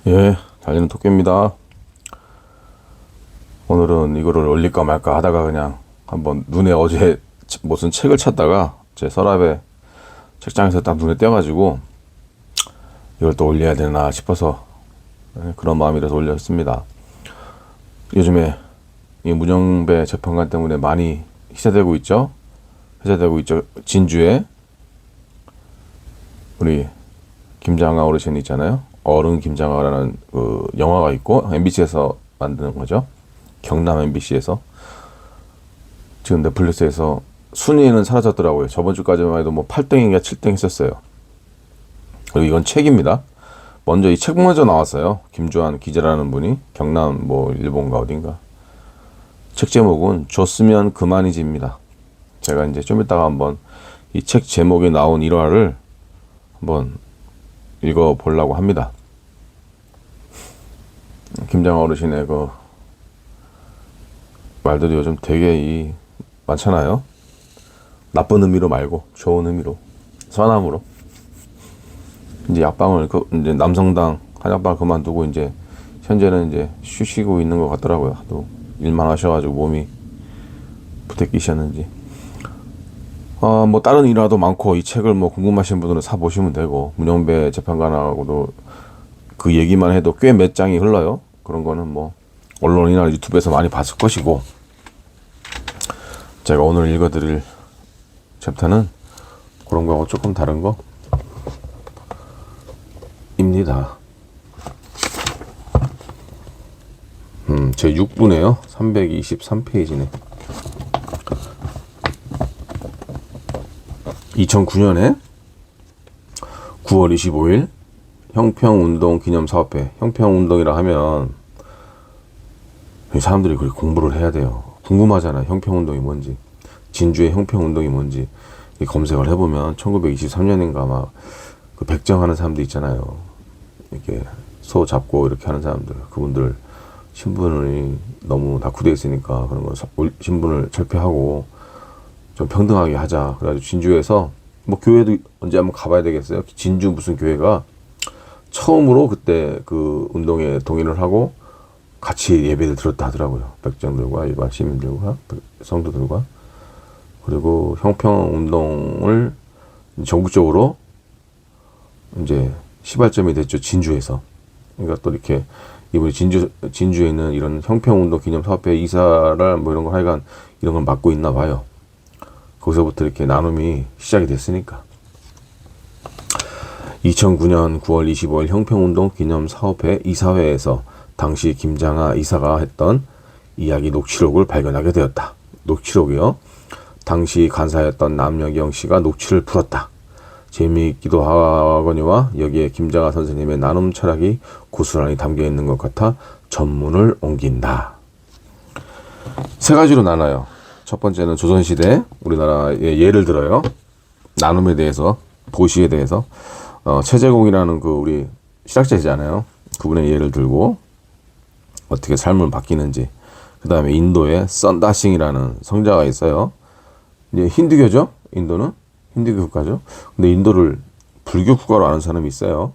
예, 달리는 토끼입니다. 오늘은 이거를 올릴까 말까 하다가 그냥 한번 눈에 어제 무슨 책을 찾다가 제 서랍에 책장에서 딱 눈에 띄어가지고 이걸 또 올려야 되나 싶어서 그런 마음이라서 올렸습니다. 요즘에 이 문영배 재판관 때문에 많이 희생되고 있죠. 진주에 우리 김장하 어르신 있잖아요. 어른 김장하라는 그 영화가 있고 MBC에서 만드는 거죠. 경남 MBC에서 지금 넷플릭스에서 순위는 사라졌더라고요. 저번 주까지만 해도 뭐 8등인가 7등 했었어요. 그리고 이건 책입니다. 먼저 이 책 먼저 나왔어요. 김주한 기자라는 분이 경남 뭐 일본가 어딘가. 책 제목은 줬으면 그만이지입니다. 제가 이제 좀 이따가 한번 이 책 제목에 나온 일화를 한번 읽어보려고 합니다. 김장하 어르신의 그 말들이 요즘 되게 많잖아요. 나쁜 의미로 말고 좋은 의미로, 선함으로. 이제 약방을 이제 남성당 한약방 그만두고 이제 현재는 이제 쉬시고 있는 것 같더라고요. 또 일만 하셔가지고 몸이 부대끼셨는지. 뭐 다른 일화도 많고 이 책을 뭐 궁금하신 분들은 사 보시면 되고 문영배 재판관하고도 그 얘기만 해도 꽤 몇 장이 흘러요. 그런 거는 뭐 언론이나 유튜브에서 많이 봤을 것이고, 제가 오늘 읽어드릴 챕터는 그런 거하고 조금 다른 거입니다. 제 6부네요. 323페이지네. 2009년에 9월 25일 형평운동 기념사업회. 형평운동이라 하면 사람들이 그렇게 공부를 해야 돼요. 궁금하잖아요. 형평운동이 뭔지, 진주의 형평운동이 뭔지. 검색을 해보면 1923년인가 막 그 백정하는 사람들 있잖아요. 이렇게 소 잡고 이렇게 하는 사람들, 그분들 신분이 너무 낙후되어 있으니까 그런 거 신분을 철폐하고 좀 평등하게 하자. 그래가지고 진주에서 뭐 교회도 언제 한번 가봐야 되겠어요. 진주 무슨 교회가 처음으로 그때 그 운동에 동의를 하고 같이 예배를 드렸다 하더라고요. 백정들과 일반 시민들과 성도들과. 그리고 형평운동을 전국적으로 이제 시발점이 됐죠. 진주에서. 그러니까 또 이렇게 이분이 진주에 있는 이런 형평운동 기념사업회 이사를 뭐 이런 거 하여간 이런 걸 맡고 있나 봐요. 거기서부터 이렇게 나눔이 시작이 됐으니까. 2009년 9월 25일 형평운동 기념사업회 이사회에서 당시 김장하 이사가 했던 이야기 녹취록을 발견하게 되었다. 녹취록이요. 당시 간사였던 남여경 씨가 녹취를 풀었다. 재미있기도 하거니와 여기에 김장하 선생님의 나눔 철학이 고스란히 담겨 있는 것 같아 전문을 옮긴다. 세 가지로 나눠요. 첫 번째는 조선시대 우리나라의 예를 들어요. 나눔에 대해서, 보시에 대해서. 최재공이라는 그 우리 실학자이잖아요. 그분의 예를 들고 어떻게 삶을 바뀌는지. 그 다음에 인도에 썬다싱이라는 성자가 있어요. 이제 힌두교죠. 인도는 힌두교 국가죠. 근데 인도를 불교 국가로 아는 사람이 있어요.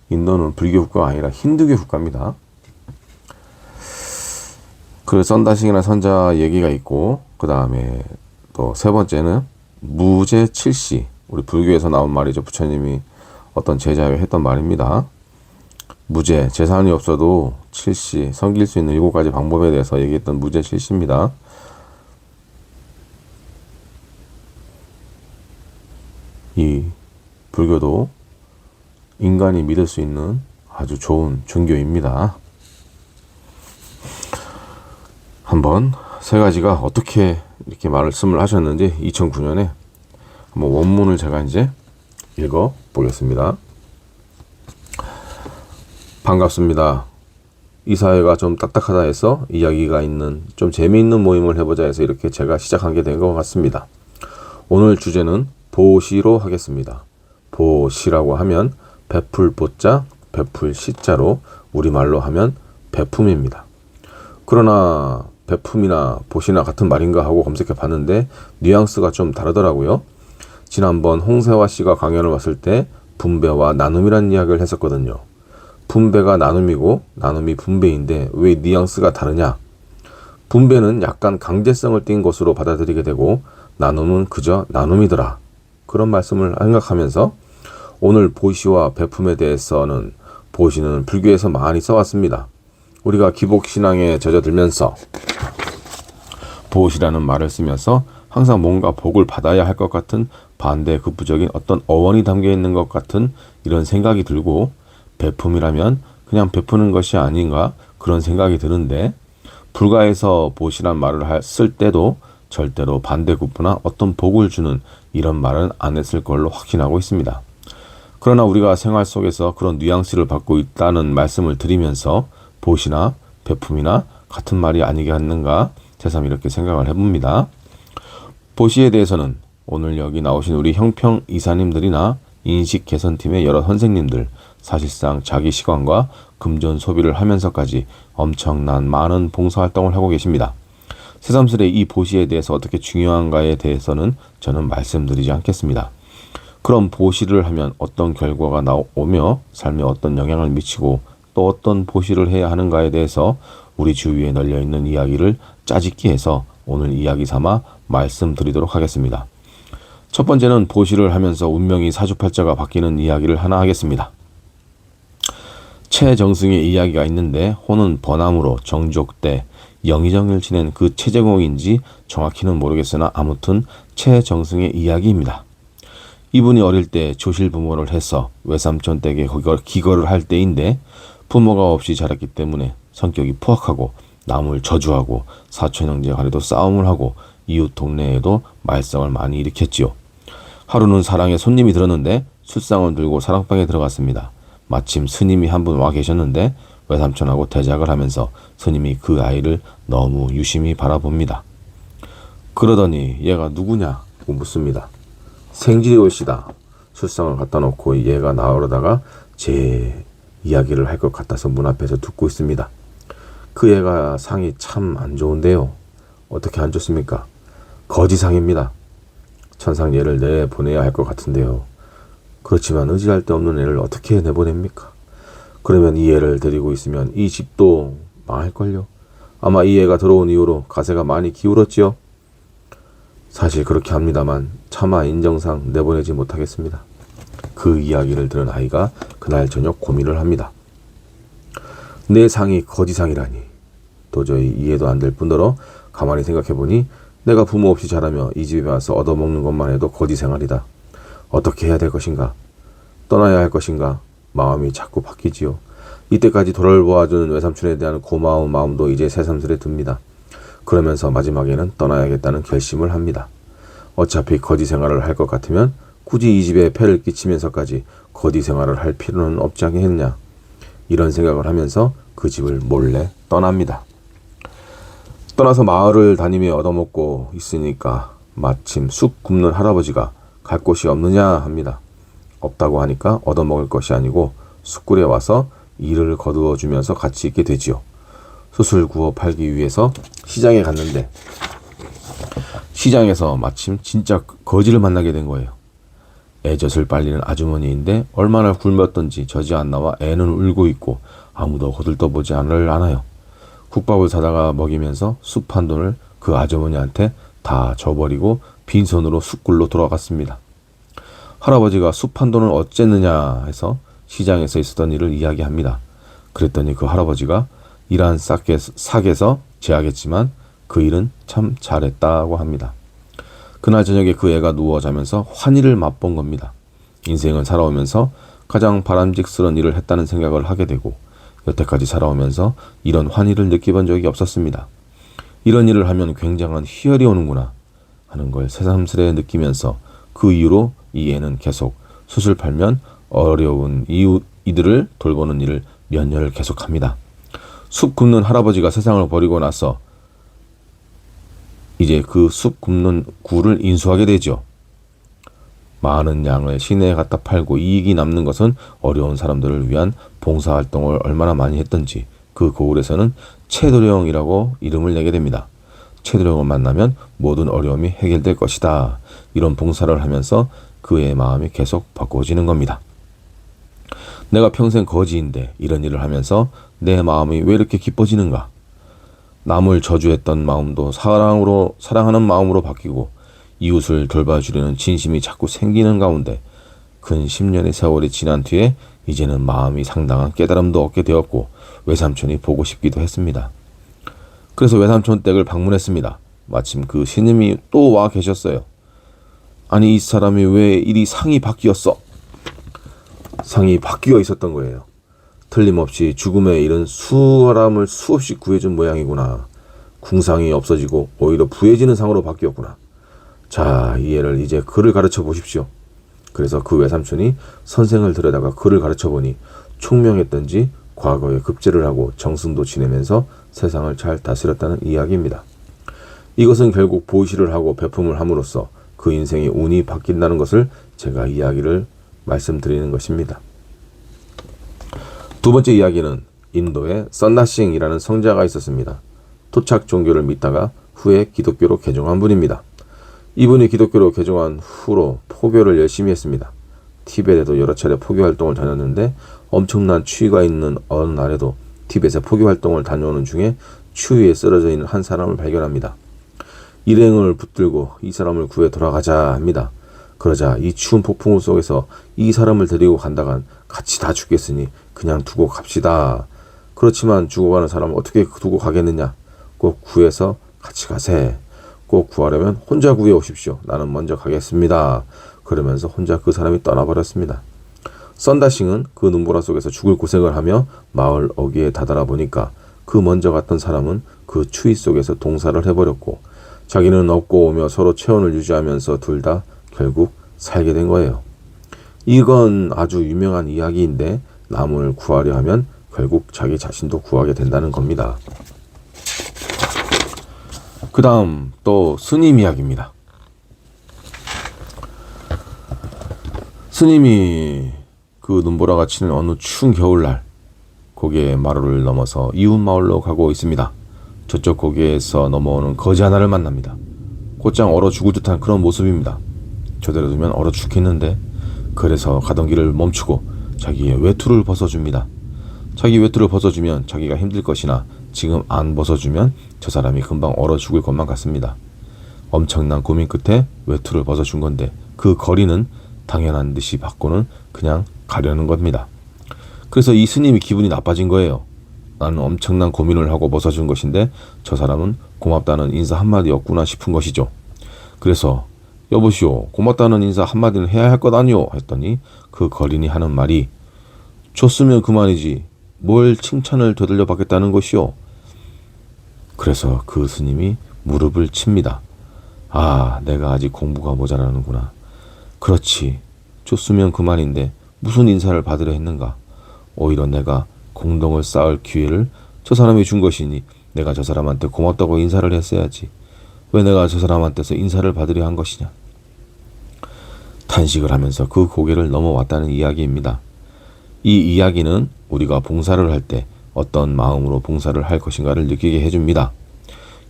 인도는 불교 국가가 아니라 힌두교 국가입니다. 그 썬다싱이라는 선자 얘기가 있고, 그 다음에 또 세 번째는 무제 칠시. 우리 불교에서 나온 말이죠. 부처님이 어떤 제자에 했던 말입니다. 무제, 재산이 없어도 칠시, 섬길 수 있는 7가지 방법에 대해서 얘기했던 무제 칠시입니다. 이 불교도 인간이 믿을 수 있는 아주 좋은 종교입니다. 한번 세 가지가 어떻게 이렇게 말씀을 하셨는지 2009년에 한번 원문을 제가 이제 읽어 보겠습니다. 반갑습니다. 이 사회가 좀 딱딱하다 해서 이야기가 있는 좀 재미있는 모임을 해보자 해서 이렇게 제가 시작하게 된 것 같습니다. 오늘 주제는 보시로 하겠습니다. 보시라고 하면 베풀 보자, 베풀 시자로 우리말로 하면 베품입니다. 그러나 베품이나 보시나 같은 말인가 하고 검색해 봤는데 뉘앙스가 좀 다르더라고요. 지난번 홍세화 씨가 강연을 왔을 때 분배와 나눔이라는 이야기를 했었거든요. 분배가 나눔이고 나눔이 분배인데 왜 뉘앙스가 다르냐? 분배는 약간 강제성을 띈 것으로 받아들이게 되고 나눔은 그저 나눔이더라. 그런 말씀을 생각하면서 오늘 보시와 베품에 대해서는 보시는 불교에서 많이 써왔습니다. 우리가 기복신앙에 젖어들면서 보시라는 말을 쓰면서 항상 뭔가 복을 받아야 할 것 같은 반대급부적인 어떤 어원이 담겨 있는 것 같은 이런 생각이 들고 베품이라면 그냥 베푸는 것이 아닌가 그런 생각이 드는데 불가에서 보시란 말을 쓸 때도 절대로 반대급부나 어떤 복을 주는 이런 말은 안 했을 걸로 확신하고 있습니다. 그러나 우리가 생활 속에서 그런 뉘앙스를 받고 있다는 말씀을 드리면서 보시나 베품이나 같은 말이 아니겠는가 새삼 이렇게 생각을 해봅니다. 보시에 대해서는 오늘 여기 나오신 우리 형평 이사님들이나 인식 개선팀의 여러 선생님들 사실상 자기 시간과 금전 소비를 하면서까지 엄청난 많은 봉사활동을 하고 계십니다. 새삼스레 이 보시에 대해서 어떻게 중요한가에 대해서는 저는 말씀드리지 않겠습니다. 그럼 보시를 하면 어떤 결과가 나오며 삶에 어떤 영향을 미치고 또 어떤 보시를 해야 하는가에 대해서 우리 주위에 널려있는 이야기를 짜집기 해서 오늘 이야기 삼아 말씀드리도록 하겠습니다. 첫 번째는 보시를 하면서 운명이 사주팔자가 바뀌는 이야기를 하나 하겠습니다. 최정승의 이야기가 있는데 호는 번암으로 정족 때 영의정을 지낸 그 최재공인지 정확히는 모르겠으나 아무튼 최정승의 이야기입니다. 이분이 어릴 때 조실부모를 해서 외삼촌 댁에 기거를 할 때인데 부모가 없이 자랐기 때문에 성격이 포악하고 남을 저주하고 사촌 형제 간에도 싸움을 하고 이웃 동네에도 말썽을 많이 일으켰지요. 하루는 사랑에 손님이 들었는데 술상을 들고 사랑방에 들어갔습니다. 마침 스님이 한 분 와 계셨는데 외삼촌하고 대작을 하면서 스님이 그 아이를 너무 유심히 바라봅니다. 그러더니 얘가 누구냐고 묻습니다. 생질이 올시다. 술상을 갖다 놓고 얘가 나오려다가 제 이야기를 할 것 같아서 문 앞에서 듣고 있습니다. 그 애가 상이 참 안 좋은데요. 어떻게 안 좋습니까? 거지상입니다. 천상 얘를 내보내야 할 것 같은데요. 그렇지만 의지할 데 없는 애를 어떻게 내보냅니까? 그러면 이 애를 데리고 있으면 이 집도 망할걸요. 아마 이 애가 들어온 이후로 가세가 많이 기울었지요. 사실 그렇게 합니다만 차마 인정상 내보내지 못하겠습니다. 그 이야기를 들은 아이가 그날 저녁 고민을 합니다. 내 상이 거지상이라니 도저히 이해도 안 될 뿐더러 가만히 생각해보니 내가 부모 없이 자라며 이 집에 와서 얻어먹는 것만 해도 거지 생활이다. 어떻게 해야 될 것인가? 떠나야 할 것인가? 마음이 자꾸 바뀌지요. 이때까지 돌아보아준 외삼촌에 대한 고마운 마음도 이제 새삼스레 듭니다. 그러면서 마지막에는 떠나야겠다는 결심을 합니다. 어차피 거지 생활을 할 것 같으면 굳이 이 집에 폐를 끼치면서까지 거지 생활을 할 필요는 없지 않겠냐. 이런 생각을 하면서 그 집을 몰래 떠납니다. 떠나서 마을을 다니며 얻어먹고 있으니까 마침 쑥 굽는 할아버지가 갈 곳이 없느냐 합니다. 없다고 하니까 얻어먹을 것이 아니고 쑥굴에 와서 일을 거두어 주면서 같이 있게 되지요. 숯을 구워 팔기 위해서 시장에 갔는데 시장에서 마침 진짜 거지를 만나게 된 거예요. 애젖을 빨리는 아주머니인데 얼마나 굶었던지 젖이 안 나와 애는 울고 있고 아무도 거들떠보지 않아요. 국밥을 사다가 먹이면서 숲 한 돈을 그 아주머니한테 다 줘버리고 빈손으로 숯굴로 돌아갔습니다. 할아버지가 숲 한 돈을 어쨌느냐 해서 시장에서 있었던 일을 이야기합니다. 그랬더니 그 할아버지가 일한 삭에서 제하겠지만 그 일은 참 잘했다고 합니다. 그날 저녁에 그 애가 누워 자면서 환희를 맛본 겁니다. 인생을 살아오면서 가장 바람직스러운 일을 했다는 생각을 하게 되고 여태까지 살아오면서 이런 환희를 느껴본 적이 없었습니다. 이런 일을 하면 굉장한 희열이 오는구나 하는 걸 새삼스레 느끼면서 그 이후로 이 애는 계속 숯을 팔면 어려운 이들을 돌보는 일을 몇 년을 계속합니다. 숲 굽는 할아버지가 세상을 버리고 나서 이제 그 숲 굽는 굴을 인수하게 되죠. 많은 양을 시내에 갖다 팔고 이익이 남는 것은 어려운 사람들을 위한 봉사활동을 얼마나 많이 했던지 그 고을에서는 채도령이라고 이름을 내게 됩니다. 채도령을 만나면 모든 어려움이 해결될 것이다. 이런 봉사를 하면서 그의 마음이 계속 바꿔지는 겁니다. 내가 평생 거지인데 이런 일을 하면서 내 마음이 왜 이렇게 기뻐지는가? 남을 저주했던 마음도 사랑하는 마음으로 바뀌고 이웃을 돌봐주려는 진심이 자꾸 생기는 가운데 근 10년의 세월이 지난 뒤에 이제는 마음이 상당한 깨달음도 얻게 되었고 외삼촌이 보고 싶기도 했습니다. 그래서 외삼촌 댁을 방문했습니다. 마침 그 스님이 또 와 계셨어요. 아니 이 사람이 왜 이리 상이 바뀌었어? 상이 바뀌어 있었던 거예요. 틀림없이 죽음의 일은 사람을 수없이 구해준 모양이구나. 궁상이 없어지고 오히려 부해지는 상으로 바뀌었구나. 자, 이 애를 이제 글을 가르쳐 보십시오. 그래서 그 외삼촌이 선생을 들여다가 글을 가르쳐 보니 총명했던지 과거에 급제를 하고 정승도 지내면서 세상을 잘 다스렸다는 이야기입니다. 이것은 결국 보시를 하고 배품을 함으로써 그 인생의 운이 바뀐다는 것을 제가 이야기를 말씀드리는 것입니다. 두 번째 이야기는 인도에 썬다싱이라는 성자가 있었습니다. 토착 종교를 믿다가 후에 기독교로 개종한 분입니다. 이분이 기독교로 개종한 후로 포교를 열심히 했습니다. 티벳에도 여러 차례 포교 활동을 다녔는데 엄청난 추위가 있는 어느 날에도 티벳에 포교 활동을 다녀오는 중에 추위에 쓰러져 있는 한 사람을 발견합니다. 일행을 붙들고 이 사람을 구해 돌아가자 합니다. 그러자 이 추운 폭풍우 속에서 이 사람을 데리고 간다간 같이 다 죽겠으니 그냥 두고 갑시다. 그렇지만 죽어가는 사람을 어떻게 두고 가겠느냐. 꼭 구해서 같이 가세. 꼭 구하려면 혼자 구해 오십시오. 나는 먼저 가겠습니다. 그러면서 혼자 그 사람이 떠나버렸습니다. 썬다싱은 그 눈보라 속에서 죽을 고생을 하며 마을 어귀에 다다라 보니까 그 먼저 갔던 사람은 그 추위 속에서 동사를 해버렸고 자기는 업고 오며 서로 체온을 유지하면서 둘 다 결국 살게 된 거예요. 이건 아주 유명한 이야기인데 남을 구하려 하면 결국 자기 자신도 구하게 된다는 겁니다. 그 다음 또 스님 이야기입니다. 스님이 그 눈보라가 치는 어느 추운 겨울날 고개 마루를 넘어서 이웃 마을로 가고 있습니다. 저쪽 고개에서 넘어오는 거지 하나를 만납니다. 곧장 얼어 죽을 듯한 그런 모습입니다. 저대로 두면 얼어 죽겠는데 그래서 가던 길을 멈추고 자기의 외투를 벗어줍니다. 자기 외투를 벗어주면 자기가 힘들 것이나 지금 안 벗어주면 저 사람이 금방 얼어 죽을 것만 같습니다. 엄청난 고민 끝에 외투를 벗어준 건데 그 거리는 당연한 듯이 받고는 그냥 가려는 겁니다. 그래서 이 스님이 기분이 나빠진 거예요. 나는 엄청난 고민을 하고 벗어준 것인데 저 사람은 고맙다는 인사 한마디 없구나 싶은 것이죠. 그래서 여보시오, 고맙다는 인사 한마디는 해야 할 것 아니오 했더니 그 거린이 하는 말이 줬으면 그만이지 뭘 칭찬을 되돌려 받겠다는 것이오. 그래서 그 스님이 무릎을 칩니다. 아, 내가 아직 공부가 모자라는구나. 그렇지, 줬으면 그만인데 무슨 인사를 받으려 했는가. 오히려 내가 공동을 쌓을 기회를 저 사람이 준 것이니 내가 저 사람한테 고맙다고 인사를 했어야지. 왜 내가 저 사람한테서 인사를 받으려 한 것이냐. 탄식을 하면서 그 고개를 넘어왔다는 이야기입니다. 이 이야기는 우리가 봉사를 할 때 어떤 마음으로 봉사를 할 것인가를 느끼게 해줍니다.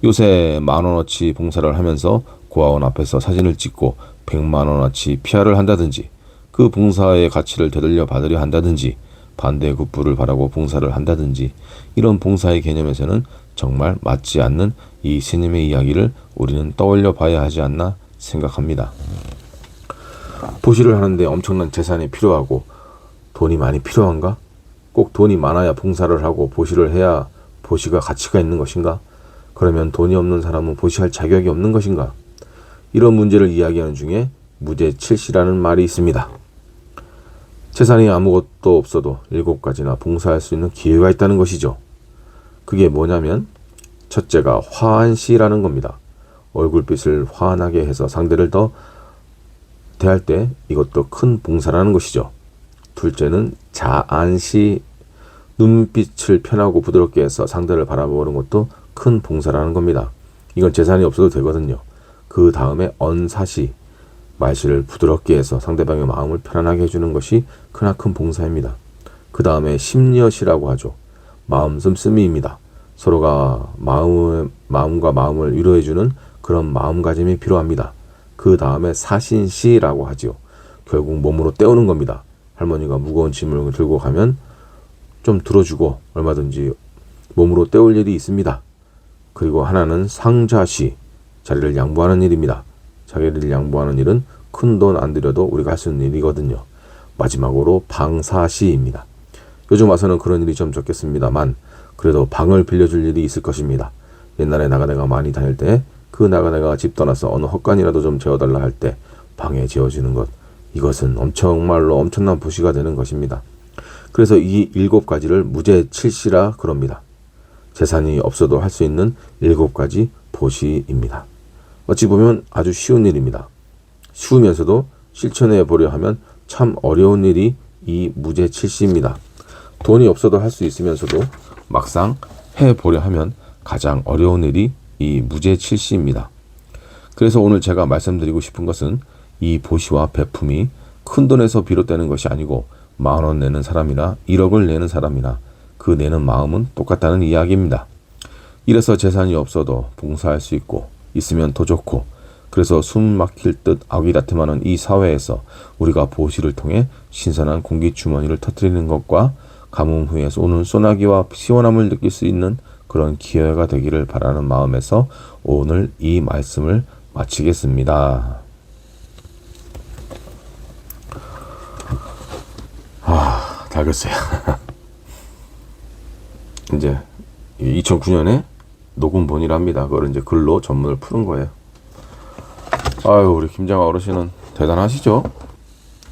요새 10,000원어치 봉사를 하면서 고아원 앞에서 사진을 찍고 100만원어치 피아를 한다든지 그 봉사의 가치를 되돌려 받으려 한다든지 반대의 굿불을 바라고 봉사를 한다든지 이런 봉사의 개념에서는 정말 맞지 않는 이 스님의 이야기를 우리는 떠올려 봐야 하지 않나 생각합니다. 보시를 하는데 엄청난 재산이 필요하고 돈이 많이 필요한가? 꼭 돈이 많아야 봉사를 하고 보시를 해야 보시가 가치가 있는 것인가? 그러면 돈이 없는 사람은 보시할 자격이 없는 것인가? 이런 문제를 이야기하는 중에 무제칠시라는 말이 있습니다. 재산이 아무것도 없어도 7가지나 봉사할 수 있는 기회가 있다는 것이죠. 그게 뭐냐면 첫째가 화한시라는 겁니다. 얼굴빛을 환하게 해서 상대를 더 대할 때 이것도 큰 봉사라는 것이죠. 둘째는 자안시, 눈빛을 편하고 부드럽게 해서 상대를 바라보는 것도 큰 봉사라는 겁니다. 이건 재산이 없어도 되거든요. 그 다음에 언사시, 말씨를 부드럽게 해서 상대방의 마음을 편안하게 해주는 것이 크나큰 봉사입니다. 그 다음에 심려시라고 하죠. 마음 씀씀이입니다. 서로가 마음과 마음을 위로해주는 그런 마음가짐이 필요합니다. 그 다음에 사신시라고 하지요. 결국 몸으로 때우는 겁니다. 할머니가 무거운 짐을 들고 가면 좀 들어주고 얼마든지 몸으로 때울 일이 있습니다. 그리고 하나는 상자시, 자리를 양보하는 일입니다. 자기를 양보하는 일은 큰 돈 안 들여도 우리가 할 수 있는 일이거든요. 마지막으로 방사시입니다. 요즘 와서는 그런 일이 좀 적겠습니다만 그래도 방을 빌려줄 일이 있을 것입니다. 옛날에 나가네가 많이 다닐 때 그 나가네가 집 떠나서 어느 헛간이라도 좀 재워달라 할 때 방에 재워주는 것, 이것은 정말로 엄청난 보시가 되는 것입니다. 그래서 이 7가지를 무죄칠시라 그럽니다. 재산이 없어도 할 수 있는 7가지 보시입니다. 어찌 보면 아주 쉬운 일입니다. 쉬우면서도 실천해 보려 하면 참 어려운 일이 이 무죄칠시입니다. 돈이 없어도 할 수 있으면서도 막상 해보려 하면 가장 어려운 일이 이 무죄칠시입니다. 그래서 오늘 제가 말씀드리고 싶은 것은 이 보시와 베품이 큰 돈에서 비롯되는 것이 아니고 10,000원 내는 사람이나 1억을 내는 사람이나 그 내는 마음은 똑같다는 이야기입니다. 이래서 재산이 없어도 봉사할 수 있고 있으면 더 좋고, 그래서 숨 막힐 듯 아귀다툼하는 이 사회에서 우리가 보시를 통해 신선한 공기주머니를 터뜨리는 것과 가뭄 후에 오는 소나기와 시원함을 느낄 수 있는 그런 기회가 되기를 바라는 마음에서 오늘 이 말씀을 마치겠습니다. 잘 글쎄요. 이제 2009년에 녹음본이랍니다. 그걸 이제 글로 전문을 푸는 거예요. 아유, 우리 김장하 어르신은 대단하시죠?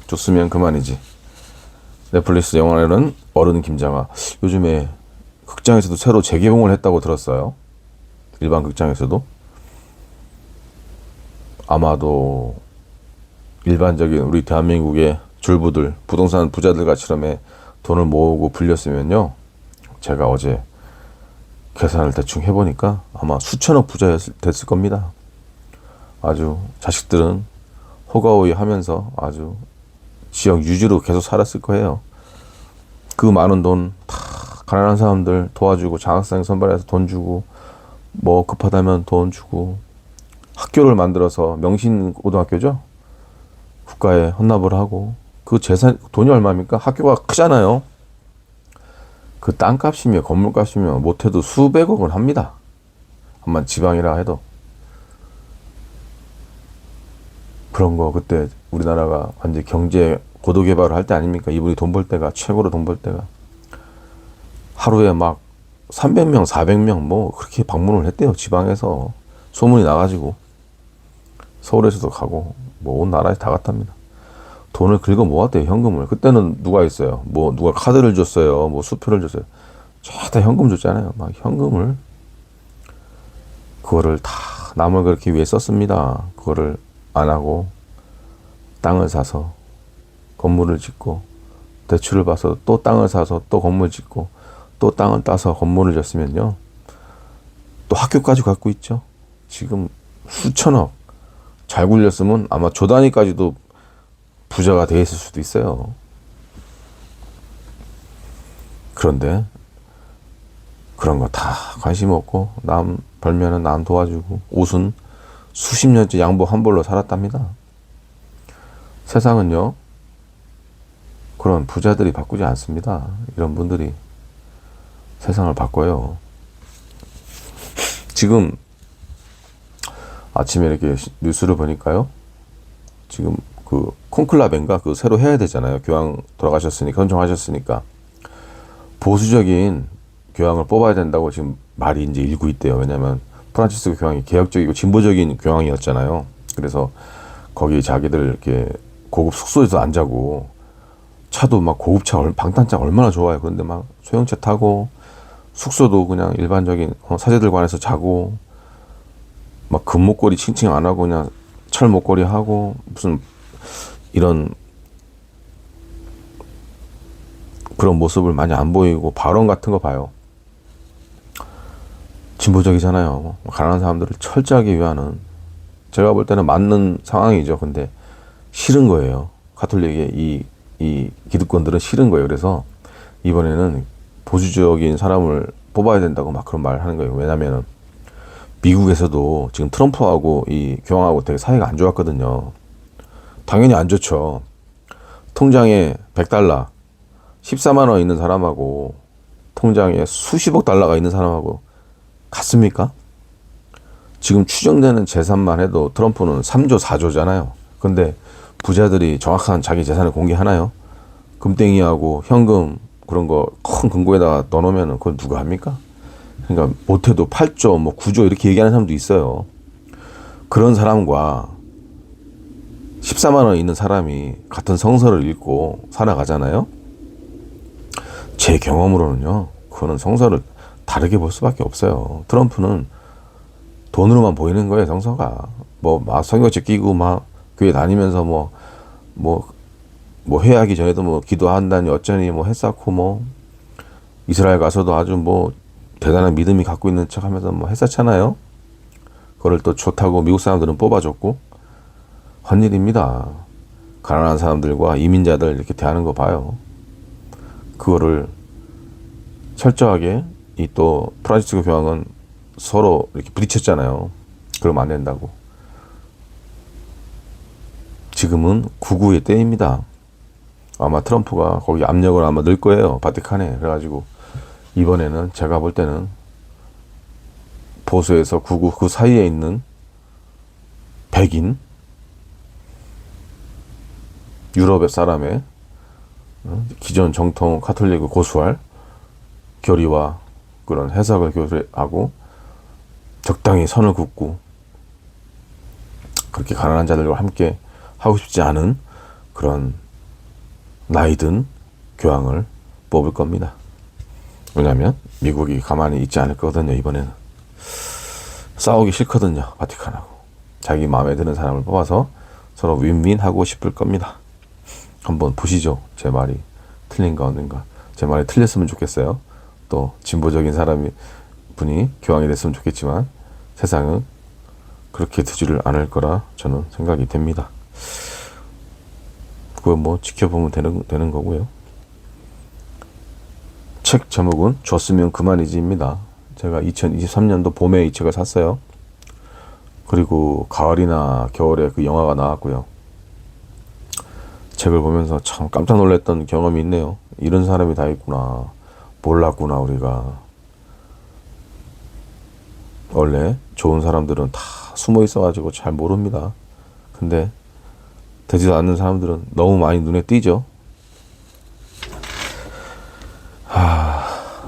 좋으면 그만이지. 넷플릭스 영화에는 어른 김장하. 요즘에 극장에서도 새로 재개봉을 했다고 들었어요. 일반 극장에서도. 아마도 일반적인 우리 대한민국의 줄부들, 부동산 부자들 같이름에 돈을 모으고 불렸으면요, 제가 어제 계산을 대충 해보니까 아마 수천억 부자 됐을 겁니다. 아주 자식들은 호가호위 하면서 아주 지역 유지로 계속 살았을 거예요. 그 많은 돈 다 가난한 사람들 도와주고, 장학생 선발해서 돈 주고, 뭐 급하다면 돈 주고, 학교를 만들어서 명신고등학교죠, 국가에 헌납을 하고, 그 재산 돈이 얼마입니까? 학교가 크잖아요. 그 땅값이며 건물값이며 못해도 수백억은 합니다. 한만 지방이라 해도. 그런 거 그때 우리나라가 완전 경제 고도개발을 할 때 아닙니까? 이분이 돈 벌 때가, 최고로 돈 벌 때가. 하루에 막 300명, 400명 뭐 그렇게 방문을 했대요. 지방에서 소문이 나가지고. 서울에서도 가고 뭐 온 나라에 다 갔답니다. 돈을 긁어 모았대요, 현금을. 그때는 누가 있어요? 뭐 누가 카드를 줬어요? 뭐 수표를 줬어요? 죄다 현금 줬잖아요. 막 현금을. 그거를 다 남을 그렇게 위해 썼습니다. 그거를 안 하고 땅을 사서 건물을 짓고, 대출을 받아서 또 땅을 사서 또 건물 짓고, 또 땅을 따서 건물을 짓으면요, 또 학교까지 갖고 있죠. 지금 수천억 잘 굴렸으면 아마 조 단위까지도 부자가 돼 있을 수도 있어요. 그런데 그런 거 다 관심 없고, 남 벌면은 남 도와주고, 옷은 수십 년째 양복 한 벌로 살았답니다. 세상은요, 그런 부자들이 바꾸지 않습니다. 이런 분들이 세상을 바꿔요. 지금 아침에 이렇게 뉴스를 보니까요, 지금 그 콘클라베인가 그 새로 해야 되잖아요. 교황 돌아가셨으니까, 헌정하셨으니까 보수적인 교황을 뽑아야 된다고 지금 말이 이제 일고 있대요. 왜냐면 프란치스코 교황이 개혁적이고 진보적인 교황이었잖아요. 그래서 거기 자기들 이렇게 고급 숙소에서 안 자고, 차도 막 고급차, 방탄차 얼마나 좋아요. 그런데 막 소형차 타고, 숙소도 그냥 일반적인 사제들관에서 자고, 막 금목걸이 칭칭 안 하고 그냥 철 목걸이 하고, 무슨 이런 그런 모습을 많이 안 보이고, 발언 같은 거 봐요. 진보적이잖아요. 가난한 사람들을 철저하게 위하는, 제가 볼 때는 맞는 상황이죠. 근데 싫은 거예요. 가톨릭의 이 기득권들은 싫은 거예요. 그래서 이번에는 보수적인 사람을 뽑아야 된다고 막 그런 말을 하는 거예요. 왜냐면은 미국에서도 지금 트럼프하고 이 교황하고 되게 사이가 안 좋았거든요. 당연히 안 좋죠. 통장에 100달러, 14만 원 있는 사람하고 통장에 수십억 달러가 있는 사람하고 같습니까? 지금 추정되는 재산만 해도 트럼프는 3조, 4조잖아요. 근데 부자들이 정확한 자기 재산을 공개하나요? 금땡이하고 현금 그런 거 큰 금고에다가 넣어놓으면 그건 누가 합니까? 그러니까 못해도 8조, 뭐 9조 이렇게 얘기하는 사람도 있어요. 그런 사람과 14만 원 있는 사람이 같은 성서를 읽고 살아가잖아요. 제 경험으로는요, 그거는 성서를 다르게 볼 수밖에 없어요. 트럼프는 돈으로만 보이는 거예요, 성서가. 뭐, 막 성경책 끼고 막 교회 다니면서 회하기 전에도 뭐 기도한다니 어쩌니 뭐 했었고 뭐 이스라엘 가서도 아주 뭐 대단한 믿음이 갖고 있는 척 하면서 뭐 했었잖아요. 그거를 또 좋다고 미국 사람들은 뽑아줬고 헛일입니다. 가난한 사람들과 이민자들 이렇게 대하는 거 봐요. 그거를 철저하게 이 또 프란시스코 교황은 서로 이렇게 부딪혔잖아요. 그러면 안 된다고. 지금은 구구의 때입니다. 아마 트럼프가 거기 압력을 아마 넣을 거예요. 바티칸에. 그래가지고 이번에는 제가 볼 때는 보수에서 구구 그 사이에 있는 백인 유럽의 사람의 기존 정통 카톨릭을 고수할 교리와 그런 해석을 교수하고 적당히 선을 긋고 그렇게 가난한 자들과 함께 하고 싶지 않은 그런 나이든 교황을 뽑을 겁니다. 왜냐하면 미국이 가만히 있지 않을 거거든요. 이번에는 싸우기 싫거든요. 바티칸하고 자기 마음에 드는 사람을 뽑아서 서로 윈윈하고 싶을 겁니다. 한번 보시죠. 제 말이 틀린가 없는가. 제 말이 틀렸으면 좋겠어요. 또 진보적인 분이 교황이 됐으면 좋겠지만 세상은 그렇게 두지를 않을 거라 저는 생각이 됩니다. 그거 뭐 지켜보면 되는 거고요. 책 제목은 줬으면 그만이지입니다. 제가 2023년도 봄에 이 책을 샀어요. 그리고 가을이나 겨울에 그 영화가 나왔고요. 책을 보면서 참 깜짝 놀랐던 경험이 있네요. 이런 사람이 다 있구나. 몰랐구나 우리가. 원래 좋은 사람들은 다 숨어 있어가지고 잘 모릅니다. 근데 되지도 않는 사람들은 너무 많이 눈에 띄죠.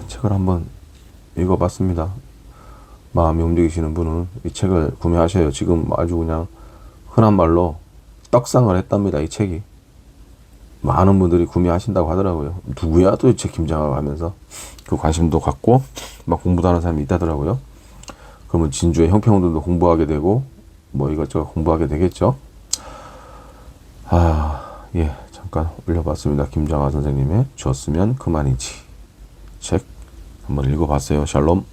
책을 한번 읽어봤습니다. 마음이 움직이시는 분은 이 책을 구매하셔요. 지금 아주 그냥 흔한 말로 떡상을 했답니다. 이 책이. 많은 분들이 구매하신다고 하더라고요. 누구야 도대체 김장하고 하면서 그 관심도 갖고 막 공부도 하는 사람이 있다더라고요. 그러면 진주의 형평운동도 공부하게 되고 뭐 이것저것 공부하게 되겠죠. 예, 잠깐 올려봤습니다. 김장하 선생님의 줬으면 그만이지 책 한번 읽어봤어요. 샬롬.